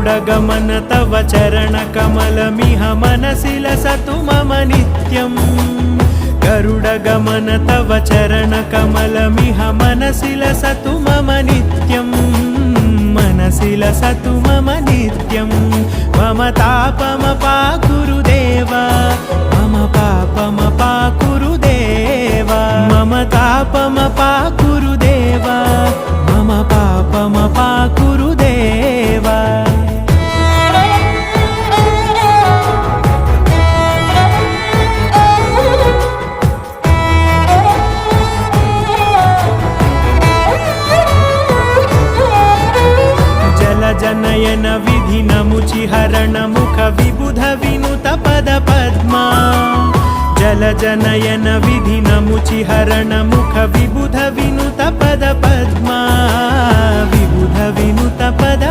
गरुडगमन तव चरणकमलमिह मनसि लसतु मम नित्यम् गरुडगमन तव चरणकमलमिह मनसि लसतु मम नित्यम् मनसि लसतु मम नित्यं मम तापमपाकुरुदेव मम पापमपाकुरुदेव मम तापमपाकुरुदेव मम पापमपाकुरुदेव जनयन विधि नमुचिहरण मुख विबुध विनुत पद पद्मा जल जनयन विधि नमुचिहरण मुख विबुध विनुत पद पद्मा विबुध विनुत पद